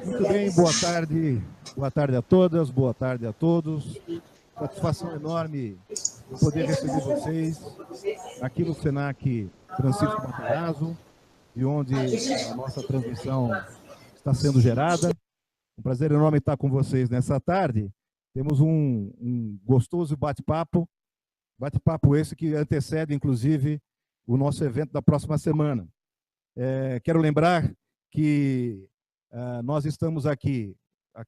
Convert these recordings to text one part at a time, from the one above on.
Muito bem, boa tarde a todas, boa tarde a todos. Satisfação enorme de poder receber vocês aqui no Senac Francisco Matarazzo, de onde a nossa transmissão está sendo gerada. Um prazer enorme estar com vocês nessa tarde. Temos um gostoso bate-papo esse que antecede, inclusive, o nosso evento da próxima semana. Quero lembrar que nós estamos aqui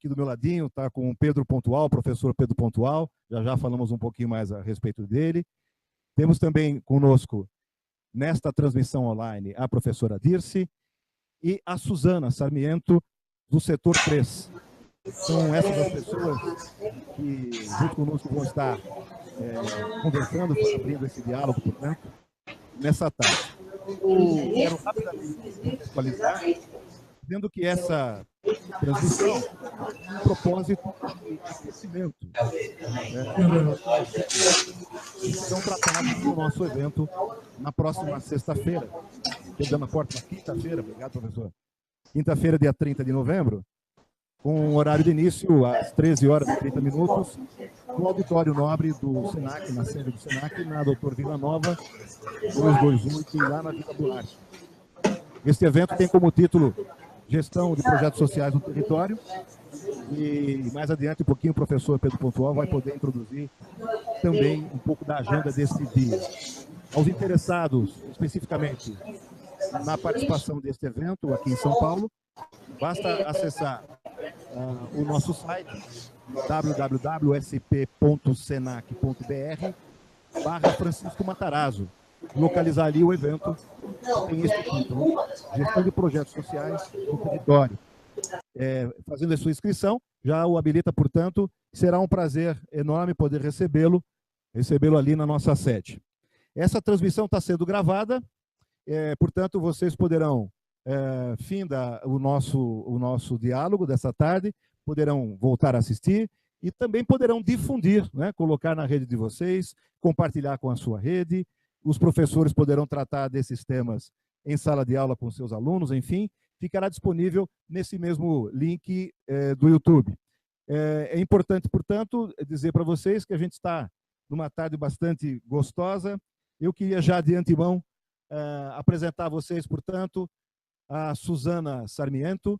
do meu ladinho, está com o Pedro Pontual, o professor Pedro Pontual, já falamos um pouquinho mais a respeito dele. Temos também conosco, nesta transmissão online, a professora Dirce e a Suzana Sarmiento, do setor 3. São essas as pessoas que, junto conosco, vão estar conversando, abrindo esse diálogo, portanto, nessa tarde. Eu quero rapidamente contextualizar, dizendo que essa transmissão tem um propósito de aquecimento. Serão tratados no nosso evento na próxima sexta-feira, perdão, na próxima quinta-feira, obrigado, professor. Quinta-feira, dia 30 de novembro, com horário de início às 13h30, no auditório nobre do Senac, na sede do Senac, na Doutor Vila Nova, 228, lá na Vila Duarte. Este evento tem como título Gestão de Projetos Sociais no Território, e mais adiante, um pouquinho, o professor Pedro Pontual vai poder introduzir também um pouco da agenda deste dia. Aos interessados, especificamente, na participação deste evento aqui em São Paulo, basta acessar o nosso site www.sp.senac.br/Francisco Matarazzo, localizar ali o evento que tem este título, Gestão de Projetos Sociais no Território. Fazendo a sua inscrição, já o habilita, portanto, será um prazer enorme poder recebê-lo ali na nossa sede. Essa transmissão está sendo gravada, portanto, vocês poderão, o nosso diálogo dessa tarde, poderão voltar a assistir e também poderão difundir, né, colocar na rede de vocês, compartilhar com a sua rede. Os professores poderão tratar desses temas em sala de aula com seus alunos, enfim, ficará disponível nesse mesmo link do YouTube. É importante, portanto, dizer para vocês que a gente está numa tarde bastante gostosa. Eu queria já de antemão apresentar a vocês, portanto, a Suzana Sarmiento,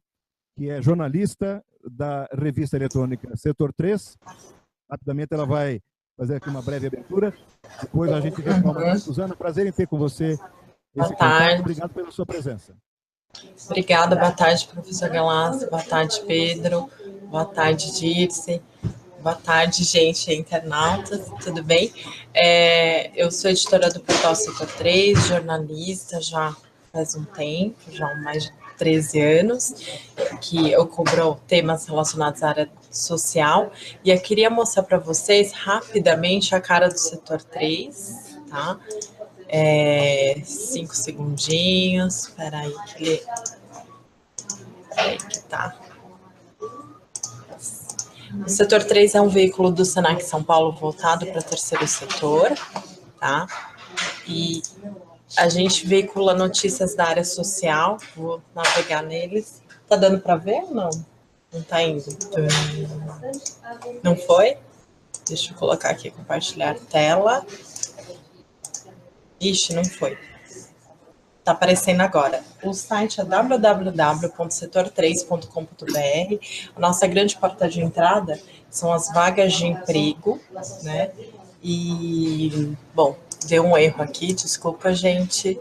que é jornalista da revista eletrônica Setor 3. Rapidamente ela vai fazer aqui uma breve abertura. Depois a gente retoma. Suzana, prazer em ter com você esse contato. Obrigado pela sua presença. Obrigada, boa tarde, professor Galassi, boa tarde, Pedro, boa tarde, Dirce, boa tarde, gente, internautas, tudo bem? Eu sou editora do portal Setor 3, jornalista já faz um tempo, já há mais de 13 anos, que eu cubro temas relacionados à área social, e eu queria mostrar para vocês rapidamente a cara do Setor 3, tá? 5 segundinhos, espera aí que ele... Peraí que tá. O Setor 3 é um veículo do Senac São Paulo voltado para o terceiro setor, tá? E a gente veicula notícias da área social, vou navegar neles. Tá dando para ver ou não? Não tá indo? Não foi? Deixa eu colocar aqui, compartilhar tela. Ixi, não foi. Tá aparecendo agora. O site é www.setor3.com.br. A nossa grande porta de entrada são as vagas de emprego, né? E, bom, deu um erro aqui, desculpa, gente.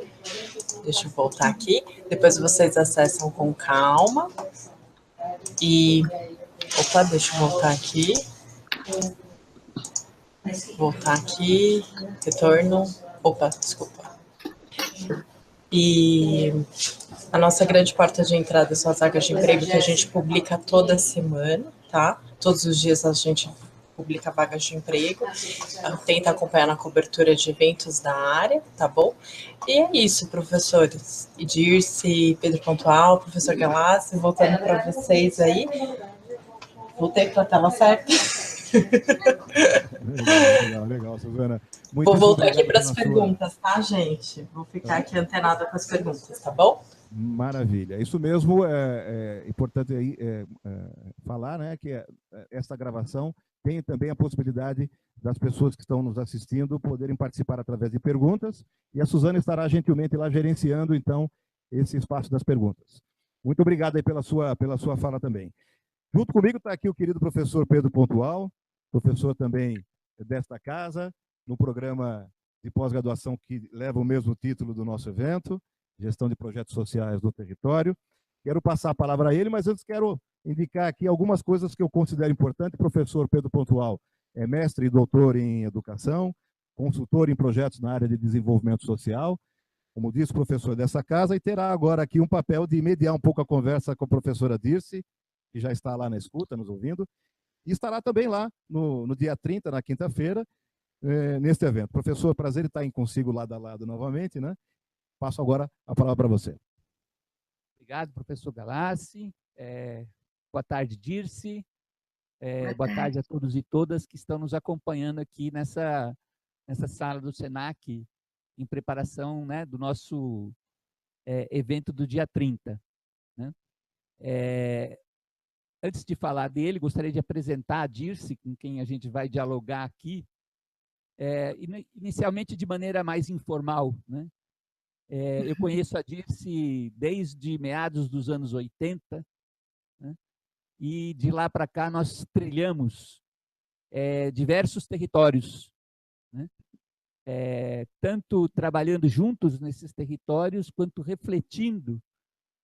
Deixa eu voltar aqui. Depois vocês acessam com calma. E, opa, deixa eu voltar aqui. Voltar aqui, retorno. Opa, desculpa. E a nossa grande porta de entrada são as vagas de emprego que a gente publica toda semana, tá? Todos os dias a gente publica vagas de emprego, tenta acompanhar na cobertura de eventos da área, tá bom? E é isso, professores. Dirce, Pedro Pontual, professor Galassi, voltando para vocês aí. Voltei para a tela certa. Legal, Suzana. Vou voltar aqui para as perguntas, tá, gente? Vou ficar aqui antenada com as perguntas, tá bom? Maravilha. Isso mesmo, é importante aí, falar, né, que essa gravação tem também a possibilidade das pessoas que estão nos assistindo poderem participar através de perguntas, e a Suzana estará gentilmente lá gerenciando, então, esse espaço das perguntas. Muito obrigado aí pela sua fala também. Junto comigo está aqui o querido professor Pedro Pontual, professor também desta casa, no programa de pós-graduação que leva o mesmo título do nosso evento, Gestão de Projetos Sociais do Território. Quero passar a palavra a ele, mas antes quero indicar aqui algumas coisas que eu considero importantes. Professor Pedro Pontual é mestre e doutor em educação, consultor em projetos na área de desenvolvimento social, como disse, professor dessa casa, e terá agora aqui um papel de mediar um pouco a conversa com a professora Dirce, que já está lá na escuta, nos ouvindo, e estará também lá no dia 30, na quinta-feira, neste evento. Professor, prazer em estar em consigo lado a lado novamente, né? Passo agora a palavra para você. Obrigado, professor Galassi. Boa tarde, Dirce. Boa tarde a todos e todas que estão nos acompanhando aqui nessa sala do SENAC, em preparação, né, do nosso evento do dia 30. Né? Antes de falar dele, gostaria de apresentar a Dirce, com quem a gente vai dialogar aqui, inicialmente de maneira mais informal, né? Eu conheço a Dirce desde meados dos anos 80, né? E de lá para cá nós trilhamos diversos territórios, né? Tanto trabalhando juntos nesses territórios, quanto refletindo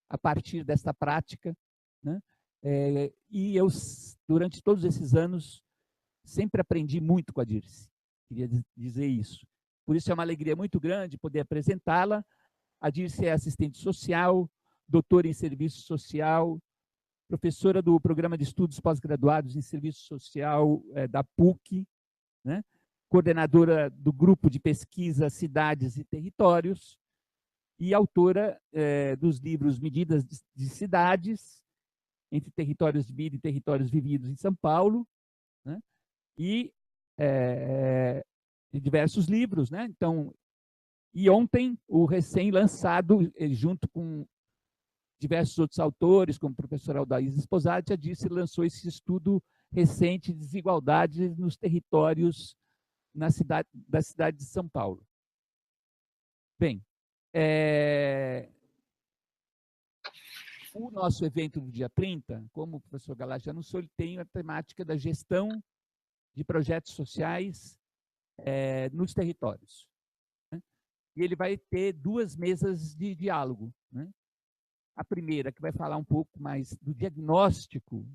a partir dessa prática, né? E eu, durante todos esses anos, sempre aprendi muito com a Dirce, queria dizer isso. Por isso é uma alegria muito grande poder apresentá-la. A Dirce é assistente social, doutora em serviço social, professora do Programa de Estudos Pós-Graduados em Serviço Social da PUC, né? Coordenadora do Grupo de Pesquisa Cidades e Territórios e autora dos livros Medidas de Cidades, entre Territórios de Vida e Territórios Vividos em São Paulo, né? E de diversos livros, né? Então, e ontem, o recém-lançado, junto com diversos outros autores, como o professor Aldaís Esposati, já disse, lançou esse estudo recente de desigualdade nos territórios da cidade de São Paulo. Bem, o nosso evento do dia 30, como o professor Galassi anunciou, ele tem a temática da gestão de projetos sociais nos territórios. Né? E ele vai ter duas mesas de diálogo. Né? A primeira, que vai falar um pouco mais do diagnóstico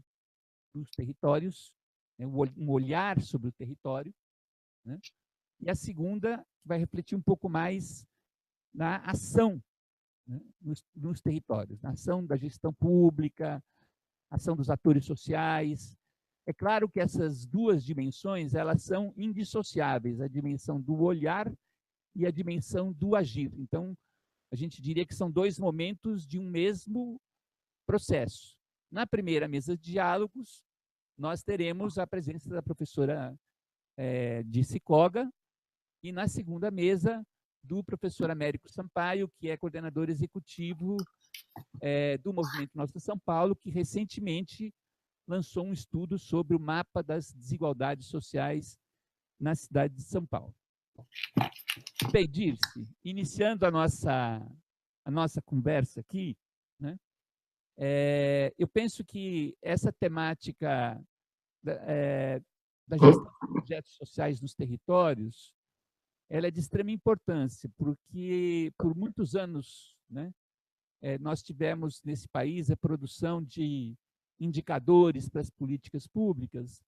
dos territórios, né? Um olhar sobre o território. Né? E a segunda, que vai refletir um pouco mais na ação, né? nos territórios, na ação da gestão pública, ação dos atores sociais. É claro que essas duas dimensões, elas são indissociáveis, a dimensão do olhar e a dimensão do agir. Então, a gente diria que são dois momentos de um mesmo processo. Na primeira mesa de diálogos, nós teremos a presença da professora Dirce Coga, e na segunda mesa, do professor Américo Sampaio, que é coordenador executivo do Movimento Nossa São Paulo, que recentemente lançou um estudo sobre o mapa das desigualdades sociais na cidade de São Paulo. Bem, Dirce, iniciando a nossa conversa aqui, né, eu penso que essa temática da gestão de projetos sociais nos territórios, ela é de extrema importância, porque por muitos anos, né, nós tivemos nesse país a produção de indicadores para as políticas públicas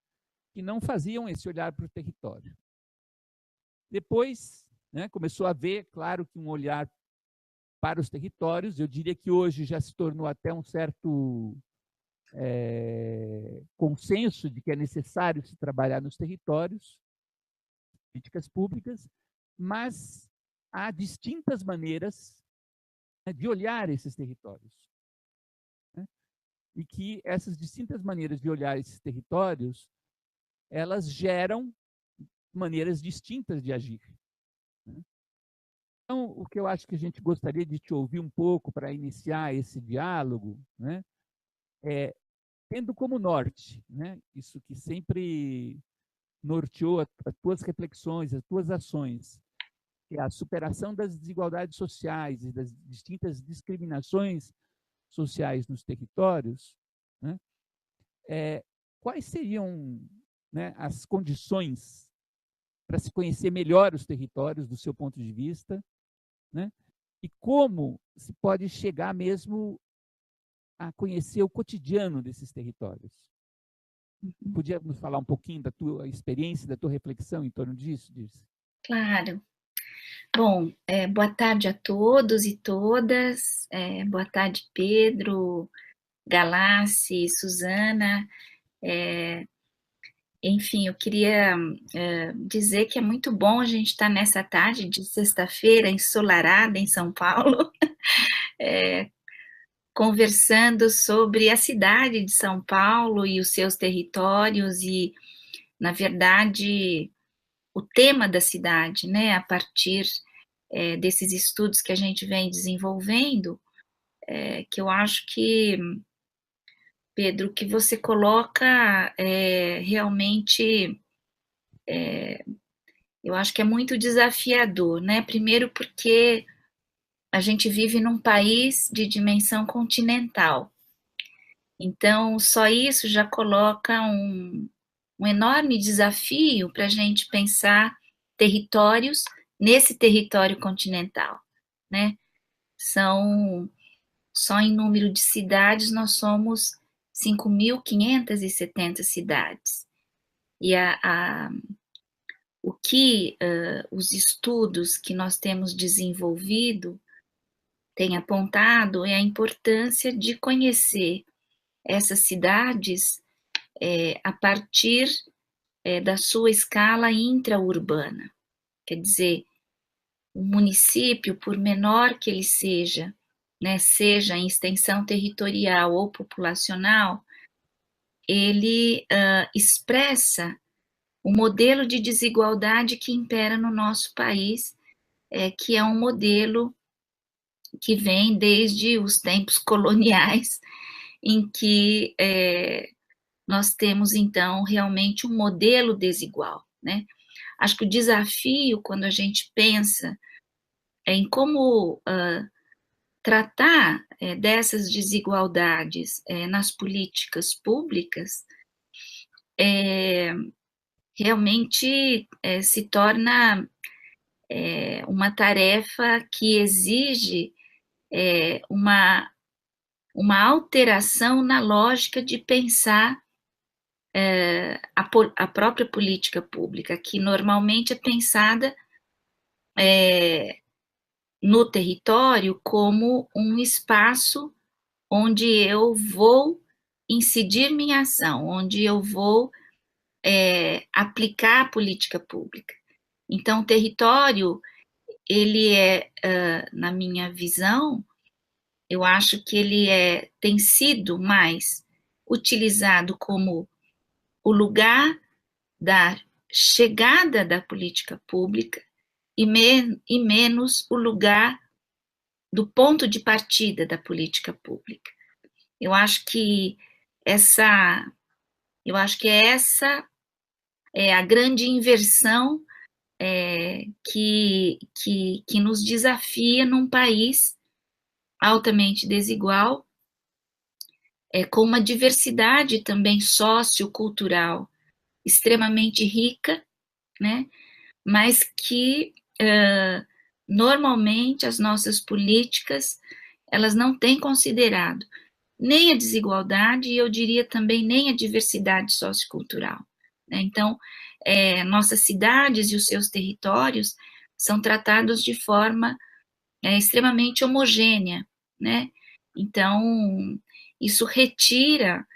que não faziam esse olhar para o território. Depois, né, começou a haver, claro, que um olhar para os territórios. Eu diria que hoje já se tornou até um certo consenso de que é necessário se trabalhar nos territórios, políticas públicas, mas há distintas maneiras, né, de olhar esses territórios. Né? E que essas distintas maneiras de olhar esses territórios, elas geram maneiras distintas de agir. Né? Então, o que eu acho que a gente gostaria de te ouvir um pouco para iniciar esse diálogo, né, é tendo como norte, né, isso que sempre norteou as tuas reflexões, as tuas ações, que é a superação das desigualdades sociais e das distintas discriminações sociais nos territórios, né, quais seriam, né, as condições para se conhecer melhor os territórios do seu ponto de vista, né, e como se pode chegar mesmo a conhecer o cotidiano desses territórios? Podia nos falar um pouquinho da tua experiência, da tua reflexão em torno disso, Dirce? Claro. Bom, boa tarde a todos e todas. Boa tarde, Pedro, Galassi, Suzana. Enfim, eu queria dizer que é muito bom a gente estar nessa tarde de sexta-feira ensolarada em São Paulo, conversando sobre a cidade de São Paulo e os seus territórios e, na verdade, o tema da cidade, né, a partir desses estudos que a gente vem desenvolvendo, que eu acho que, Pedro, que você coloca realmente, eu acho que é muito desafiador, né? Primeiro porque a gente vive num país de dimensão continental, então só isso já coloca um enorme desafio para a gente pensar territórios nesse território continental, né? Só em número de cidades, nós somos 5.570 cidades. E o que os estudos que nós temos desenvolvido têm apontado é a importância de conhecer essas cidades a partir da sua escala intraurbana. Quer dizer, o município, por menor que ele seja, né, seja em extensão territorial ou populacional, ele expressa o modelo de desigualdade que impera no nosso país, que é um modelo que vem desde os tempos coloniais, em que nós temos, então, realmente um modelo desigual, né? Acho que o desafio, quando a gente pensa em como tratar dessas desigualdades nas políticas públicas, realmente se torna uma tarefa que exige uma alteração na lógica de pensar a própria política pública, que normalmente é pensada no território como um espaço onde eu vou incidir minha ação, onde eu vou aplicar a política pública. Então, o território, ele na minha visão, eu acho que ele tem sido mais utilizado como o lugar da chegada da política pública e menos o lugar do ponto de partida da política pública. Eu acho que essa é a grande inversão que nos desafia num país altamente desigual, com uma diversidade também sociocultural extremamente rica, né? Mas que normalmente as nossas políticas elas não têm considerado nem a desigualdade e eu diria também nem a diversidade sociocultural, né? Então, nossas cidades e os seus territórios são tratados de forma extremamente homogênea, né? Então, isso retira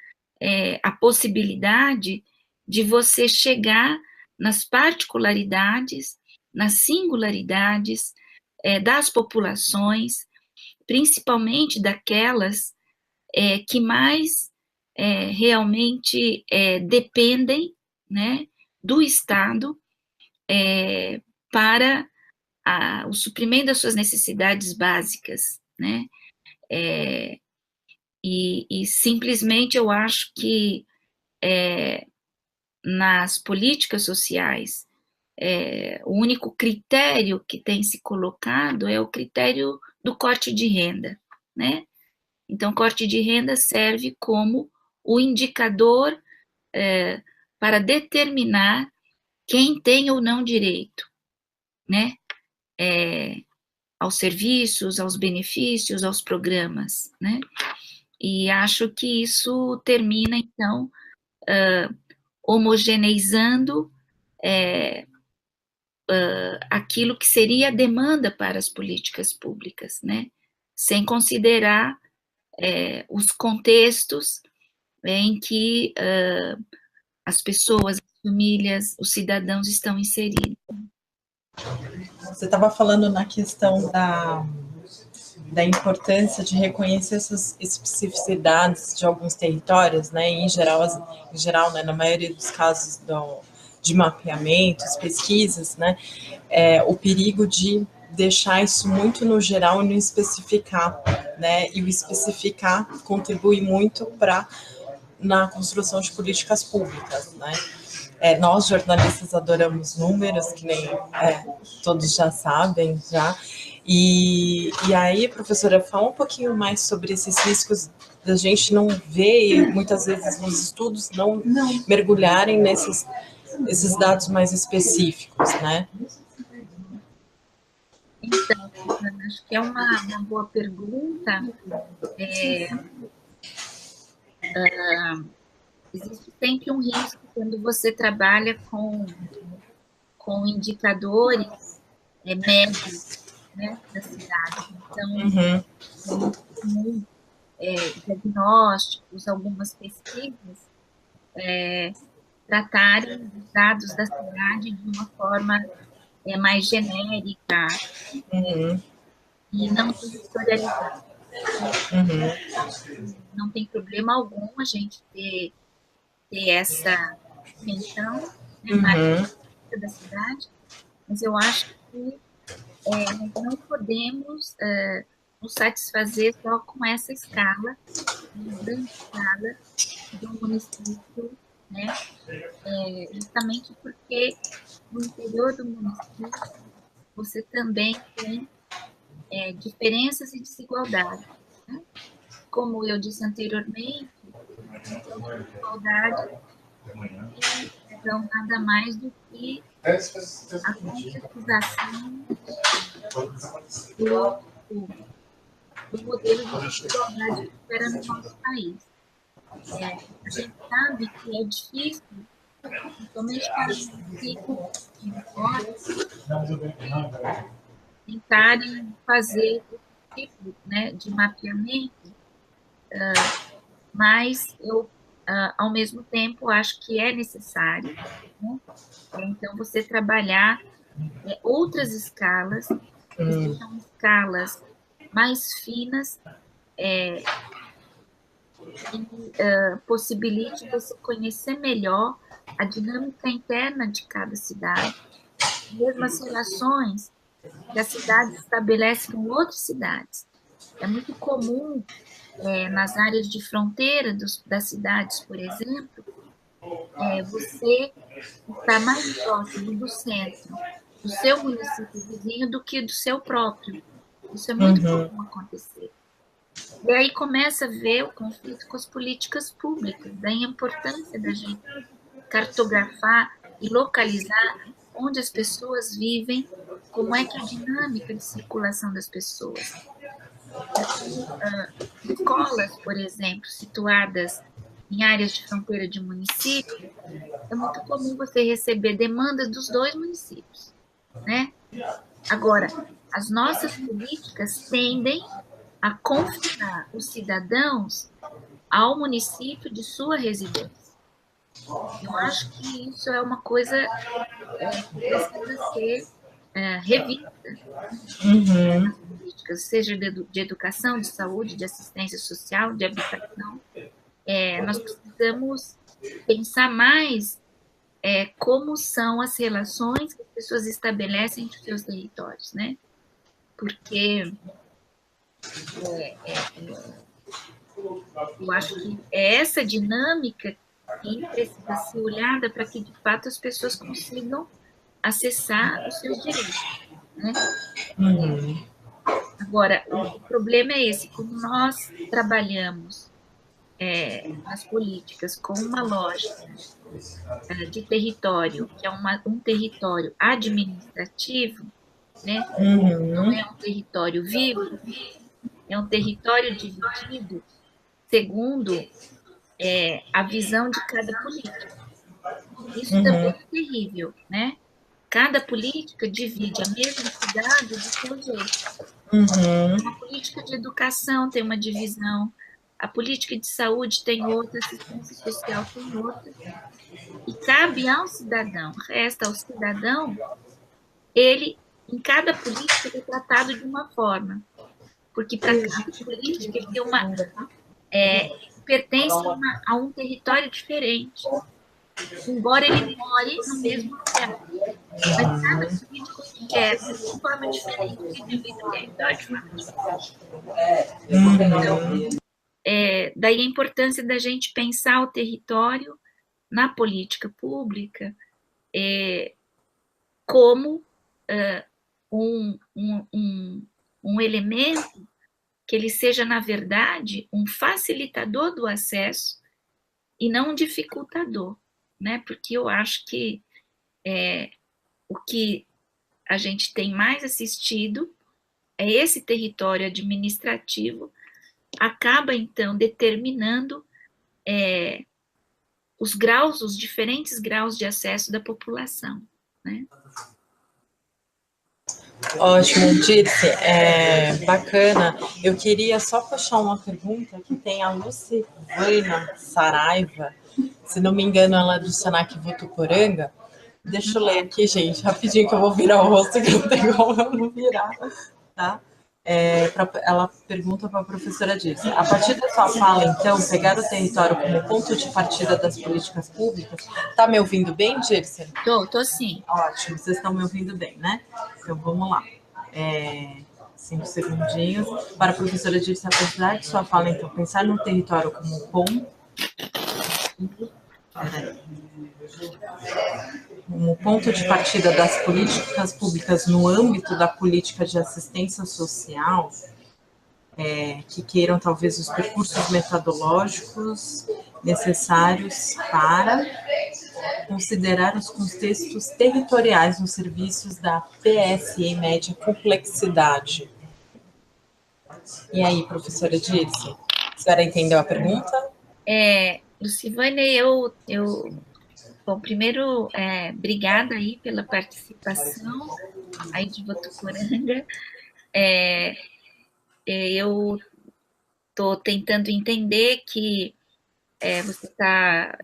a possibilidade de você chegar nas particularidades, nas singularidades das populações, principalmente daquelas que mais realmente dependem, né, do Estado para o suprimento das suas necessidades básicas, né? E simplesmente eu acho que nas políticas sociais, o único critério que tem se colocado é o critério do corte de renda, né? Então, corte de renda serve como o indicador para determinar quem tem ou não direito, né? Aos serviços, aos benefícios, aos programas, né? E acho que isso termina, então, homogeneizando aquilo que seria a demanda para as políticas públicas, né? Sem considerar os contextos em que as pessoas, as famílias, os cidadãos estão inseridos. Você estava falando na questão da importância de reconhecer essas especificidades de alguns territórios, né? Em geral, né, na maioria dos casos de mapeamentos, pesquisas, né? O perigo de deixar isso muito no geral e não especificar, né? E o especificar contribui muito na construção de políticas públicas, né? Nós, jornalistas, adoramos números, que nem todos já sabem, já. E aí, professora, fala um pouquinho mais sobre esses riscos da gente não ver, e muitas vezes nos estudos, não mergulharem esses dados mais específicos, né? Então, acho que é uma boa pergunta. Existe sempre um risco quando você trabalha com indicadores médios, né, da cidade. Então, é muito comum diagnósticos, algumas pesquisas tratarem os dados da cidade de uma forma mais genérica e não territorializada. Não tem problema algum a gente ter essa dimensão, né, mais da cidade, mas eu acho que nós não podemos nos satisfazer só com essa escala, uma grande escala do município, né? Justamente porque no interior do município você também tem diferenças e desigualdades, né? Como eu disse anteriormente, então, desigualdade não nada mais do que a concretização do modelo de desigualdade que era no nosso país. A gente sabe que é difícil, principalmente para os municípios de fora, tentarem fazer esse tipo, né, de mapeamento, mas eu, ao mesmo tempo, acho que é necessário, né? Então, você trabalhar outras escalas, que sejam escalas mais finas, que possibilite você conhecer melhor a dinâmica interna de cada cidade, mesmo as relações que a cidade estabelece com outras cidades. É muito comum, nas áreas de fronteira das cidades, por exemplo, você estar mais próximo do centro do seu município vizinho do que do seu próprio. Isso é muito comum acontecer. E aí começa a ver o conflito com as políticas públicas, daí a importância da gente cartografar e localizar onde as pessoas vivem, como é que é a dinâmica de circulação das pessoas. Escolas, por exemplo, situadas em áreas de fronteira de município, é muito comum você receber demanda dos dois municípios, né? Agora, as nossas políticas tendem a confinar os cidadãos ao município de sua residência. Eu acho que isso é uma coisa que precisa ser revista. As políticas, seja de educação, de saúde, de assistência social, de habitação, nós precisamos pensar mais como são as relações que as pessoas estabelecem entre os seus territórios, né? Porque eu acho que é essa dinâmica que precisa ser olhada para que, de fato, as pessoas consigam acessar os seus direitos, né? Agora, o problema é esse, como nós trabalhamos nas políticas com uma lógica de território, que é um território administrativo, né? Não é um território vivo, é um território dividido segundo a visão de cada política. Isso também é terrível, né? Cada política divide a mesma cidade do seu jeito. A política de educação tem uma divisão, a política de saúde tem outra, a assistência social tem outra. E cabe ao cidadão, resta ao cidadão, ele, em cada política, ele é tratado de uma forma. Porque para cada política ele tem pertence a um território diferente. Embora ele more no mesmo lugar. Mas cada político quer, de forma diferente, que divide o território de forma diferente. Então, daí a importância da gente pensar o território na política pública como um elemento que ele seja, na verdade, um facilitador do acesso e não um dificultador, né? Porque eu acho que o que a gente tem mais assistido é esse território administrativo acaba, então, determinando os diferentes graus de acesso da população, né? Ótimo, Dirce, bacana. Eu queria só puxar uma pergunta que tem a Lucivana Saraiva, se não me engano, ela é do Senac Votuporanga. Deixa eu ler aqui, gente, rapidinho que eu vou virar o rosto, que não tem como eu não virar, tá? Ela pergunta para a professora Dirce: a partir da sua fala, então, pegar o território como ponto de partida das políticas públicas. Tá me ouvindo bem, Dirce? Tô sim. Ótimo, vocês estão me ouvindo bem, né? Então vamos lá. 5 segundinhos. Para a professora Dirce, apesar de sua fala, então, pensar no território como ponto. Como ponto de partida das políticas públicas no âmbito da política de assistência social, que queiram talvez os percursos metodológicos necessários para considerar os contextos territoriais nos serviços da PSE média complexidade. E aí, professora Dirce, a senhora entendeu a pergunta? Lucivane, bom, primeiro, obrigada aí pela participação aí de Votuporanga. Eu estou tentando entender que você está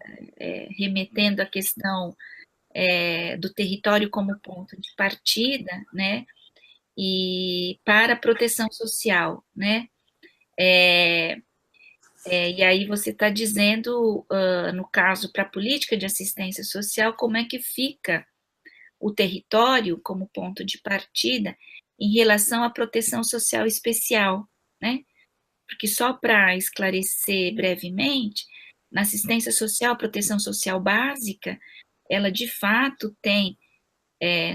remetendo à questão do território como ponto de partida, né, e para a proteção social, né, e aí você está dizendo, no caso, para a política de assistência social, como é que fica o território como ponto de partida em relação à proteção social especial, né? Porque só para esclarecer brevemente, na assistência social, proteção social básica, ela de fato tem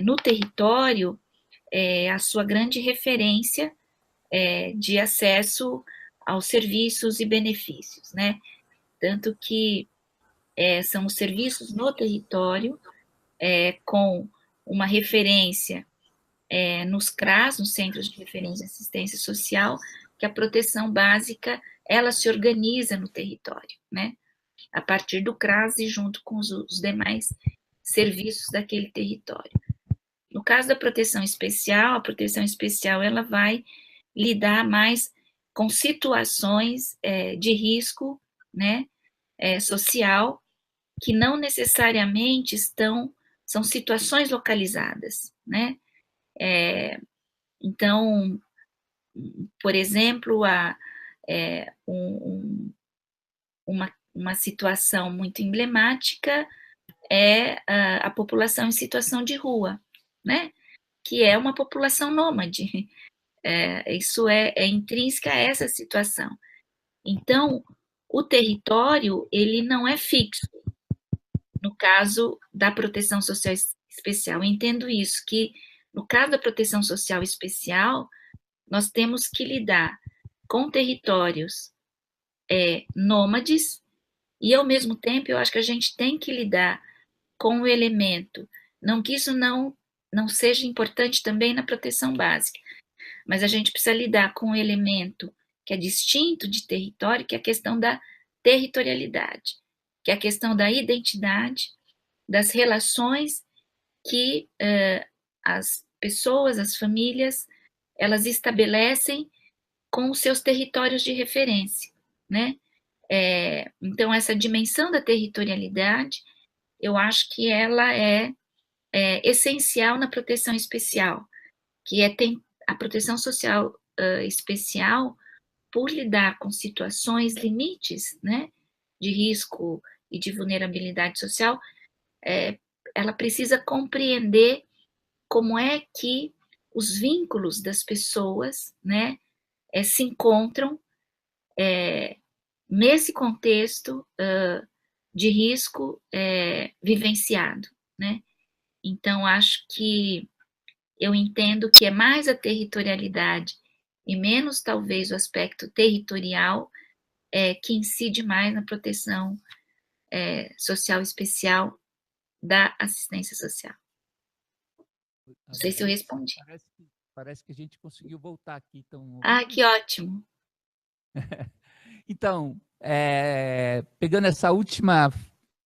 no território a sua grande referência de acesso aos serviços e benefícios, né? Tanto que são os serviços no território com uma referência nos CRAS, nos Centros de Referência e Assistência Social, que a proteção básica, ela se organiza no território, né? A partir do CRAS e junto com os demais serviços daquele território. No caso da proteção especial, a proteção especial, ela vai lidar mais com situações de risco, né, social, que não necessariamente são situações localizadas, né? Então, por exemplo, uma situação muito emblemática é a população em situação de rua, né? Que é uma população nômade. Isso é intrínseca a essa situação. Então, o território, ele não é fixo. No caso da proteção social especial, eu entendo isso, que no caso da proteção social especial, nós temos que lidar com territórios nômades e, ao mesmo tempo, eu acho que a gente tem que lidar com o elemento, não que isso não seja importante também na proteção básica, mas a gente precisa lidar com um elemento que é distinto de território, que é a questão da territorialidade, que é a questão da identidade, das relações que as pessoas, as famílias, elas estabelecem com os seus territórios de referência, né? Então, essa dimensão da territorialidade, eu acho que ela é essencial na proteção especial, que tem a proteção social especial, por lidar com situações limites, né, de risco e de vulnerabilidade social, ela precisa compreender como é que os vínculos das pessoas, né, se encontram nesse contexto de risco vivenciado, né? Então, acho que eu entendo que é mais a territorialidade e menos, talvez, o aspecto territorial que incide mais na proteção social especial da assistência social. Não sei se eu respondi. Parece que a gente conseguiu voltar aqui. Então... Ah, que ótimo! Então, pegando essa última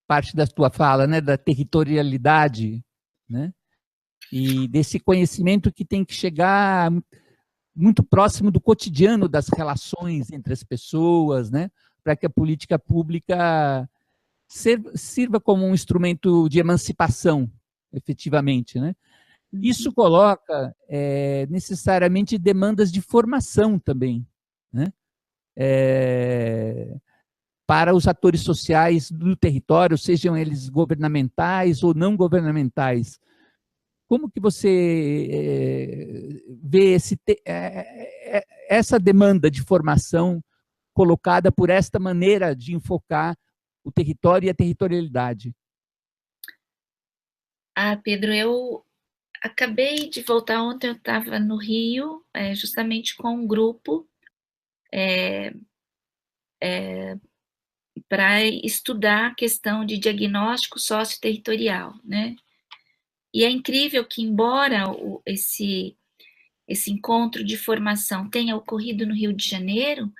parte da tua fala, né, da territorialidade, né, e desse conhecimento que tem que chegar muito próximo do cotidiano das relações entre as pessoas, né, para que a política pública sirva como um instrumento de emancipação, efetivamente, né? Isso coloca necessariamente demandas de formação também, né? Para os atores sociais do território, sejam eles governamentais ou não governamentais. Como que você vê essa demanda de formação colocada por esta maneira de enfocar o território e a territorialidade? Pedro, eu acabei de voltar ontem, eu estava no Rio, justamente com um grupo para estudar a questão de diagnóstico socioterritorial, né? E é incrível que, embora esse encontro de formação tenha ocorrido no Rio de Janeiro,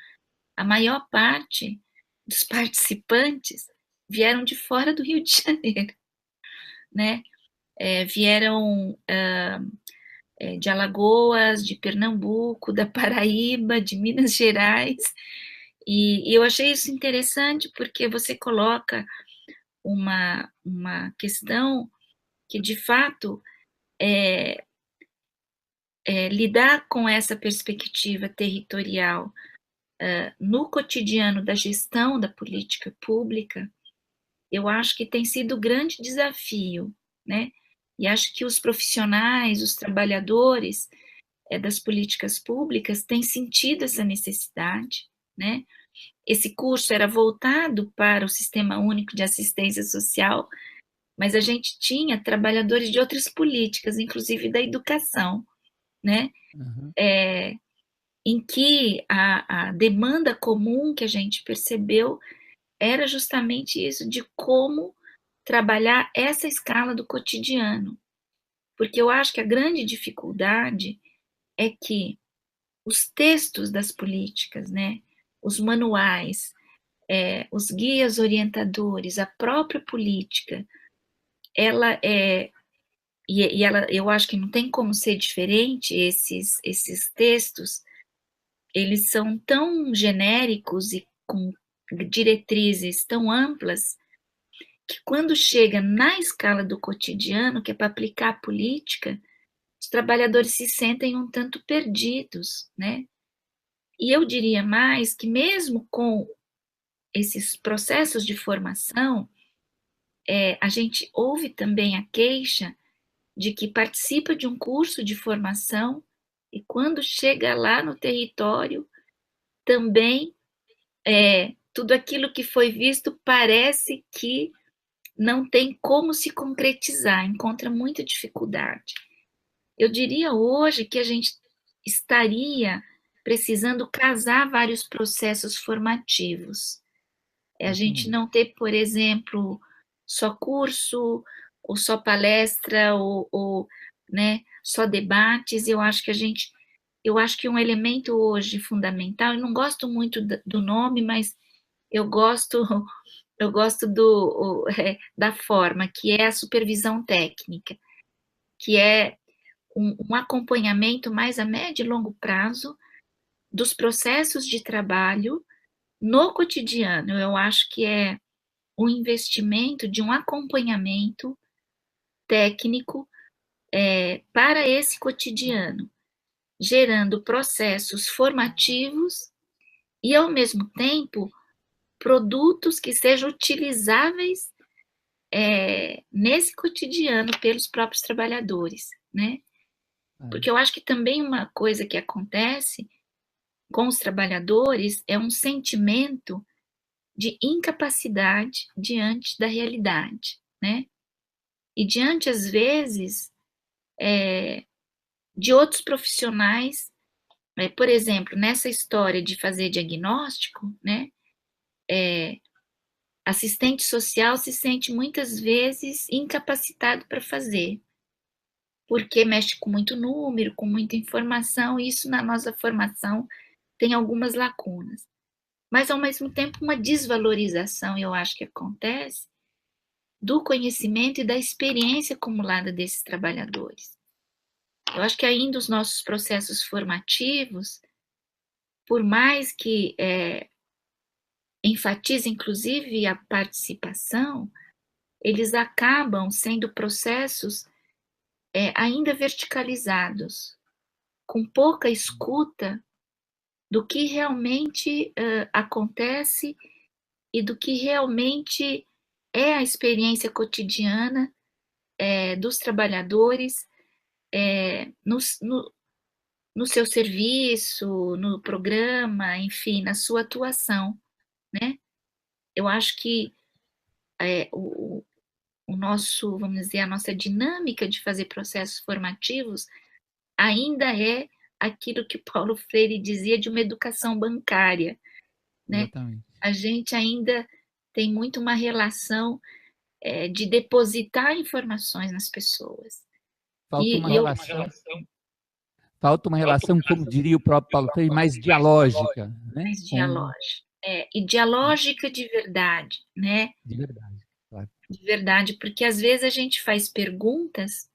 a maior parte dos participantes vieram de fora do Rio de Janeiro, né? Vieram de Alagoas, de Pernambuco, da Paraíba, de Minas Gerais, e eu achei isso interessante porque você coloca uma questão que, de fato, lidar com essa perspectiva territorial no cotidiano da gestão da política pública, eu acho que tem sido um grande desafio, né? E acho que os profissionais, os trabalhadores das políticas públicas têm sentido essa necessidade, né? Esse curso era voltado para o Sistema Único de Assistência Social, mas a gente tinha trabalhadores de outras políticas, inclusive da educação, né? Uhum. Em que a demanda comum que a gente percebeu era justamente isso, de como trabalhar essa escala do cotidiano. Porque eu acho que a grande dificuldade é que os textos das políticas, né, os manuais, os guias orientadores, a própria política, ela eu acho que não tem como ser diferente, esses textos, eles são tão genéricos e com diretrizes tão amplas, que quando chega na escala do cotidiano, que é para aplicar a política, os trabalhadores se sentem um tanto perdidos, né? E eu diria mais que mesmo com esses processos de formação, a gente ouve também a queixa de que participa de um curso de formação e quando chega lá no território, também tudo aquilo que foi visto parece que não tem como se concretizar, encontra muita dificuldade. Eu diria hoje que a gente estaria precisando casar vários processos formativos. A gente não ter, por exemplo, só curso, ou só palestra, ou né, só debates. Eu acho que um elemento hoje fundamental, eu não gosto muito do nome, mas eu gosto da forma, que é a supervisão técnica, que é um acompanhamento mais a médio e longo prazo dos processos de trabalho no cotidiano. Eu acho que é um investimento de um acompanhamento técnico para esse cotidiano, gerando processos formativos e, ao mesmo tempo, produtos que sejam utilizáveis nesse cotidiano pelos próprios trabalhadores, né? Porque eu acho que também uma coisa que acontece com os trabalhadores é um sentimento de incapacidade diante da realidade, né? E diante, às vezes, de outros profissionais, por exemplo, nessa história de fazer diagnóstico, né? Assistente social se sente muitas vezes incapacitado para fazer, porque mexe com muito número, com muita informação, e isso na nossa formação tem algumas lacunas. Mas, ao mesmo tempo, uma desvalorização, eu acho que acontece, do conhecimento e da experiência acumulada desses trabalhadores. Eu acho que ainda os nossos processos formativos, por mais que enfatize, inclusive, a participação, eles acabam sendo processos ainda verticalizados, com pouca escuta do que realmente acontece e do que realmente é a experiência cotidiana dos trabalhadores no seu serviço, no programa, enfim, na sua atuação, né? Eu acho que o nosso, vamos dizer, a nossa dinâmica de fazer processos formativos ainda é aquilo que Paulo Freire dizia de uma educação bancária, né? Exatamente. A gente ainda tem muito uma relação de depositar informações nas pessoas. Falta uma relação, como diria o próprio Paulo Freire, mais dialógica, né? Mais dialógica. E dialógica de verdade, né? De verdade, claro. De verdade, porque às vezes a gente faz perguntas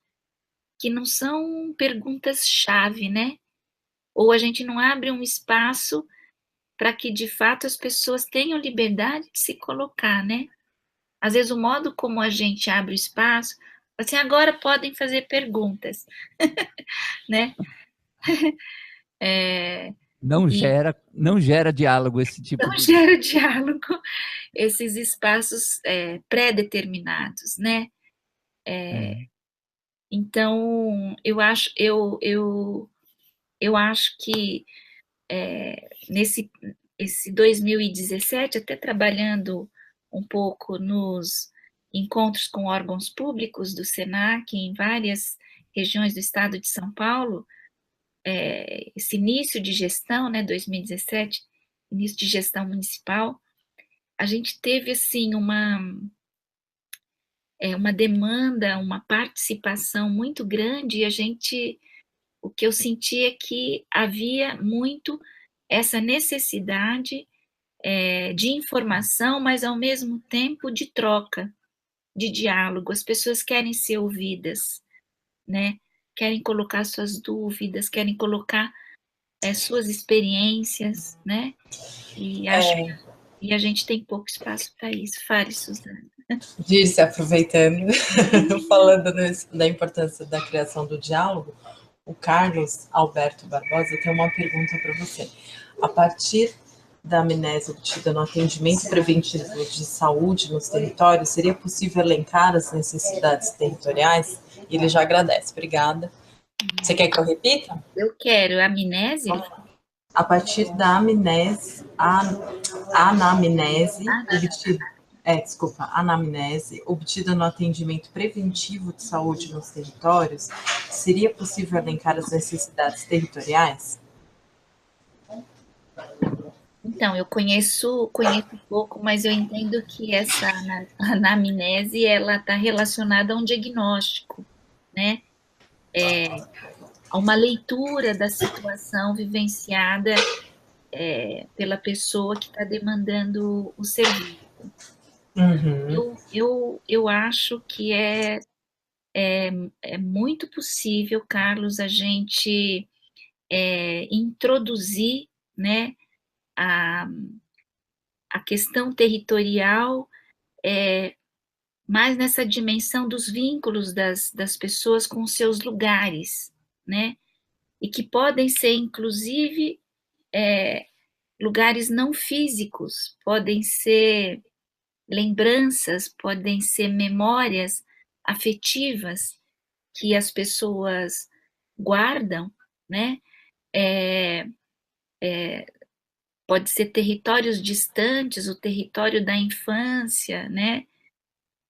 que não são perguntas-chave, né? Ou a gente não abre um espaço para que, de fato, as pessoas tenham liberdade de se colocar, né? Às vezes o modo como a gente abre o espaço, assim, agora podem fazer perguntas, né? Não gera diálogo esse tipo não gera diálogo, esses espaços pré-determinados, né? Então, eu acho que esse 2017, até trabalhando um pouco nos encontros com órgãos públicos do SENAC em várias regiões do estado de São Paulo, esse início de gestão, né, 2017, início de gestão municipal, a gente teve, assim, uma demanda, uma participação muito grande, e o que eu senti é que havia muito essa necessidade de informação, mas ao mesmo tempo de troca, de diálogo. As pessoas querem ser ouvidas, né? Querem colocar suas dúvidas, querem colocar suas experiências, né? E a gente tem pouco espaço para isso. Fale, Suzana. Dirce, aproveitando, falando da importância da criação do diálogo, o Carlos Alberto Barbosa tem uma pergunta para você. A partir da amnésia obtida no atendimento preventivo de saúde nos territórios, seria possível elencar as necessidades territoriais? E ele já agradece. Obrigada. Você quer que eu repita? Eu quero. Amnésia? A partir da anamnese obtida no atendimento preventivo de saúde nos territórios, seria possível elencar as necessidades territoriais? Então, eu conheço pouco, mas eu entendo que essa anamnese, ela está relacionada a um diagnóstico, né? A uma leitura da situação vivenciada pela pessoa que está demandando o serviço. Eu acho que é muito possível, Carlos, a gente introduzir, né, a questão territorial mais nessa dimensão dos vínculos das pessoas com seus lugares, né? E que podem ser, inclusive, lugares não físicos, podem ser lembranças, podem ser memórias afetivas que as pessoas guardam, né? Pode ser territórios distantes, o território da infância, né?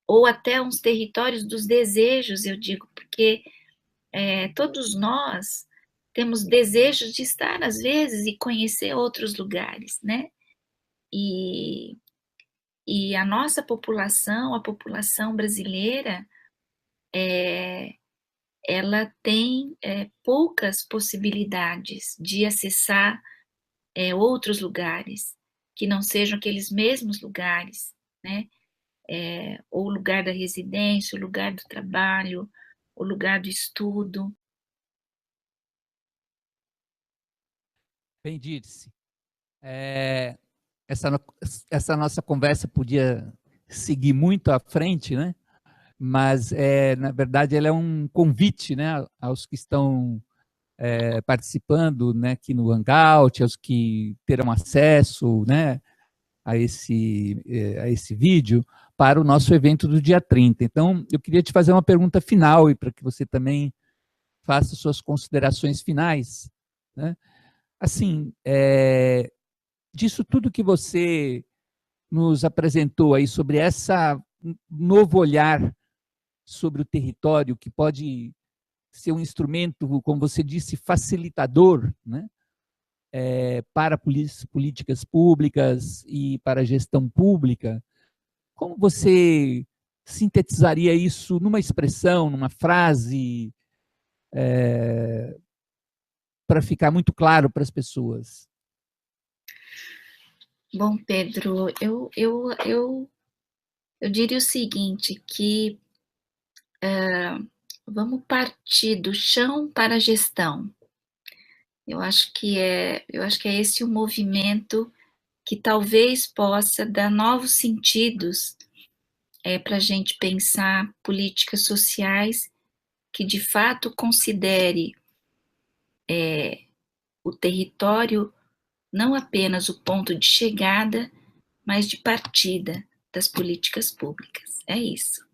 Ou até uns territórios dos desejos, eu digo, porque todos nós temos desejos de estar, às vezes, e conhecer outros lugares, né? E a nossa população, a população brasileira, ela tem poucas possibilidades de acessar outros lugares, que não sejam aqueles mesmos lugares, né? Ou o lugar da residência, o lugar do trabalho, o lugar do estudo. Bem, Dirce, essa nossa conversa podia seguir muito à frente, né? Mas, na verdade, ela é um convite, né, aos que estão participando, né, aqui no Hangout, aos que terão acesso, né, a esse vídeo, para o nosso evento do dia 30. Então, eu queria te fazer uma pergunta final, e para que você também faça suas considerações finais, né? Assim, disso tudo que você nos apresentou aí sobre essa novo olhar sobre o território, que pode ser um instrumento, como você disse, facilitador, né, para políticas públicas e para a gestão pública, como você sintetizaria isso numa expressão, numa frase, para ficar muito claro para as pessoas? Bom, Pedro, eu diria o seguinte, que vamos partir do chão para a gestão. Eu acho que é esse o movimento que talvez possa dar novos sentidos para a gente pensar políticas sociais que de fato considere o território não apenas o ponto de chegada, mas de partida das políticas públicas. É isso.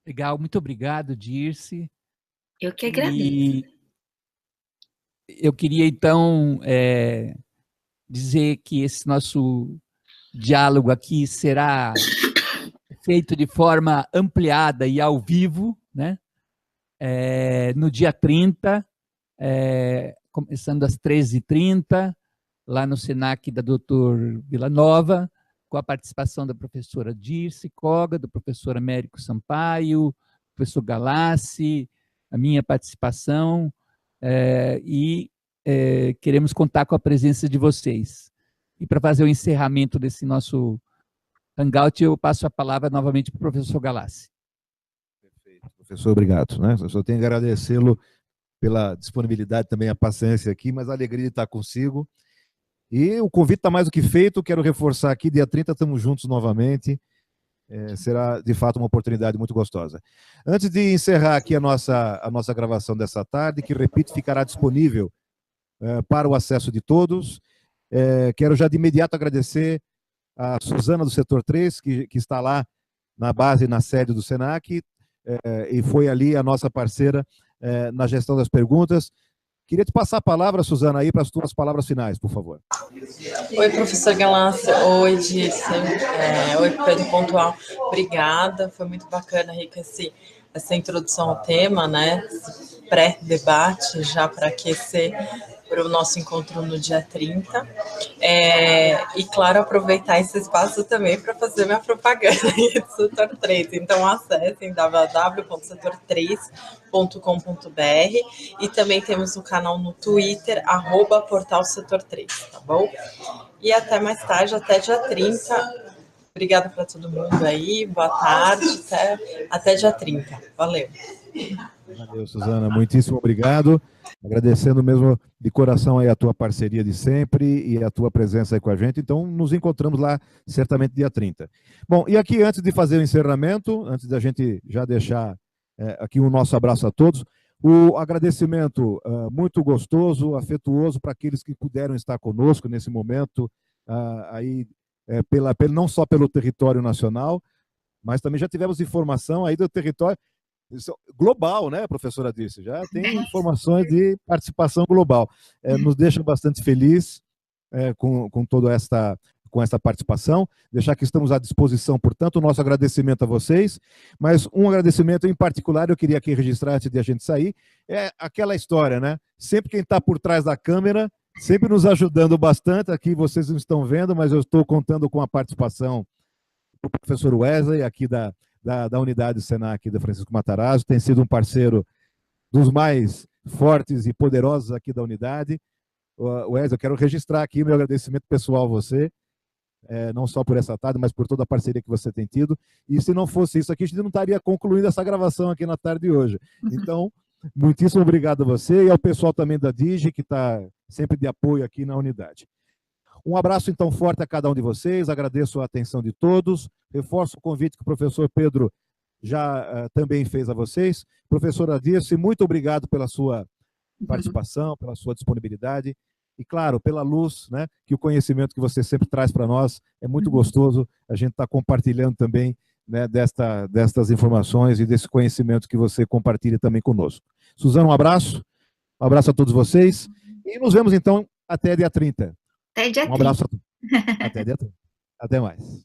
Legal, muito obrigado, Dirce. Eu que agradeço. E eu queria, então, dizer que esse nosso diálogo aqui será feito de forma ampliada e ao vivo, né? No dia 30, começando às 13h30, lá no SENAC da Dr. Vila Nova, com a participação da professora Dirce Koga, do professor Américo Sampaio, do professor Galassi, a minha participação, e queremos contar com a presença de vocês. E para fazer o encerramento desse nosso Hangout, eu passo a palavra novamente para o professor Galassi. Perfeito, professor, obrigado. Né? Eu só tenho que agradecê-lo pela disponibilidade, também a paciência aqui, mas a alegria de estar consigo. E o convite está mais do que feito, quero reforçar aqui, dia 30 estamos juntos novamente, será de fato uma oportunidade muito gostosa. Antes de encerrar aqui a nossa gravação dessa tarde, que repito, ficará disponível para o acesso de todos, Quero já de imediato agradecer a Suzana do Setor 3, que está lá na base, na sede do SENAC, e foi ali a nossa parceira na gestão das perguntas. Queria te passar a palavra, Suzana, aí para as tuas palavras finais, por favor. Oi, professor Galassi. Oi, Dirceu. Oi, Pedro Pontual. Obrigada. Foi muito bacana, Rica, essa introdução ao tema, né? Pré-debate, já para aquecer para o nosso encontro no dia 30. E, claro, aproveitar esse espaço também para fazer minha propaganda do Setor 3. Então, acessem www.setor3.com.br e também temos o canal no Twitter, @portalsetor3, tá bom? E até mais tarde, até dia 30. Obrigada para todo mundo aí, boa tarde, até dia 30. Valeu. Valeu, Suzana, muitíssimo obrigado. Agradecendo mesmo de coração aí a tua parceria de sempre e a tua presença aí com a gente. Então, nos encontramos lá certamente dia 30. Bom, e aqui antes de fazer o encerramento, antes da gente já deixar aqui o nosso abraço a todos, o agradecimento muito gostoso, afetuoso para aqueles que puderam estar conosco nesse momento, aí, não só pelo território nacional, mas também já tivemos informação aí do território global, né, professora Dirce? Já tem informações de participação global. Nos deixa bastante feliz com toda essa participação, deixar que estamos à disposição, portanto, o nosso agradecimento a vocês, mas um agradecimento em particular, eu queria aqui registrar antes de a gente sair, é aquela história, né? Sempre quem está por trás da câmera, sempre nos ajudando bastante, aqui vocês não estão vendo, mas eu estou contando com a participação do professor Wesley, aqui da unidade do SENAC da Francisco Matarazzo, tem sido um parceiro dos mais fortes e poderosos aqui da unidade. Wesley, eu quero registrar aqui o meu agradecimento pessoal a você, não só por essa tarde, mas por toda a parceria que você tem tido. E se não fosse isso aqui, a gente não estaria concluindo essa gravação aqui na tarde de hoje. Então, muitíssimo obrigado a você e ao pessoal também da Digi, que está sempre de apoio aqui na unidade. Um abraço, então, forte a cada um de vocês, agradeço a atenção de todos, reforço o convite que o professor Pedro já também fez a vocês. Professora Dirce, muito obrigado pela sua participação, pela sua disponibilidade e, claro, pela luz, né, que o conhecimento que você sempre traz para nós é muito gostoso, a gente está compartilhando também, né, destas informações e desse conhecimento que você compartilha também conosco. Suzana, um abraço a todos vocês e nos vemos, então, até dia 30. Até dia 30. Um abraço a todos. Até dia 30. Até mais.